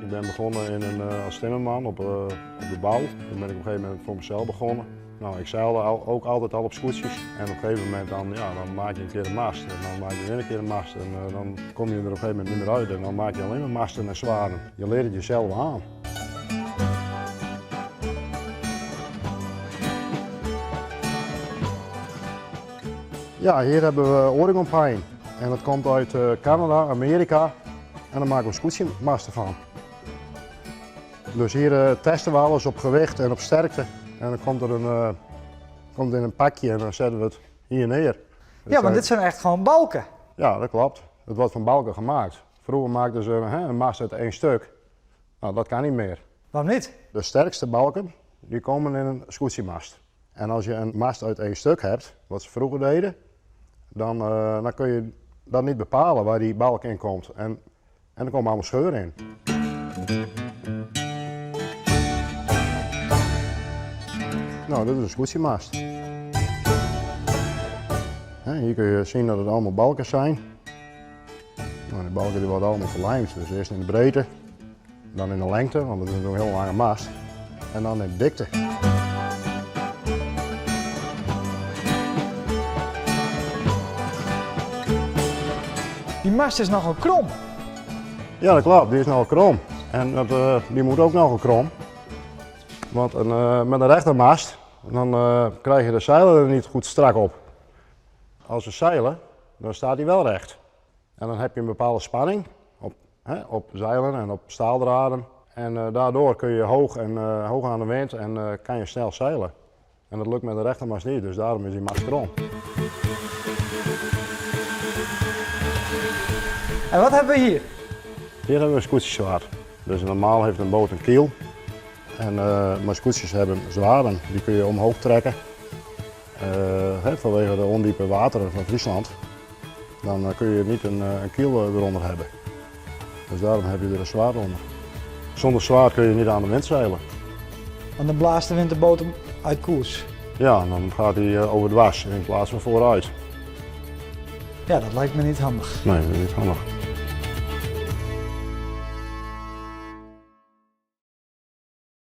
Ik ben begonnen als timmerman op de bouw. Toen ben ik op een gegeven moment voor mezelf begonnen. Nou, ik zeilde ook altijd al op scootjes. En op een gegeven moment dan maak je een keer een mast. En dan maak je weer een keer een mast. En dan kom je er op een gegeven moment niet meer uit. En dan maak je alleen maar masten en zwaren. Je leert het jezelf aan. Ja, hier hebben we Oregon Pine. En dat komt uit Canada, Amerika. En daar maken we scootjemasten van. Dus hier testen we alles op gewicht en op sterkte. En dan komt in een pakje en dan zetten we het hier neer. Ja, maar dit zijn echt gewoon balken. Ja, dat klopt. Het wordt van balken gemaakt. Vroeger maakten ze een mast uit één stuk. Nou, dat kan niet meer. Waarom niet? De sterkste balken die komen in een scootjemast. En als je een mast uit één stuk hebt, wat ze vroeger deden, dan kun je dat niet bepalen waar die balk in komt. En er komen allemaal scheuren in. Nou, dit is een scootjemast. Hier kun je zien dat het allemaal balken zijn. Nou, die balken die worden allemaal verlijmd. Dus eerst in de breedte, dan in de lengte, want het is een heel lange mast. En dan in de dikte. Die mast is nogal krom. Ja, dat klopt. Die is nogal krom. En die moet ook nogal krom. Want met een rechte mast, dan krijg je de zeilen er niet goed strak op. Als we zeilen, dan staat hij wel recht. En dan heb je een bepaalde spanning op zeilen en op staaldraden. En daardoor kun je hoog aan de wind en kan je snel zeilen. En dat lukt met de rechte mast niet, dus daarom is die mast krom. En wat hebben we hier? Hier hebben we een scootjeszwaard. Dus normaal heeft een boot een kiel. Maar scootjes hebben zwaarden, die kun je omhoog trekken. Vanwege de ondiepe wateren van Friesland. Dan kun je niet een kiel eronder hebben. Dus daarom heb je er een zwaard onder. Zonder zwaard kun je niet aan de wind zeilen. Want dan blaast de wind de boot uit koers. Ja, dan gaat hij over dwars in plaats van vooruit. Ja, dat lijkt me niet handig. Nee, dat is niet handig.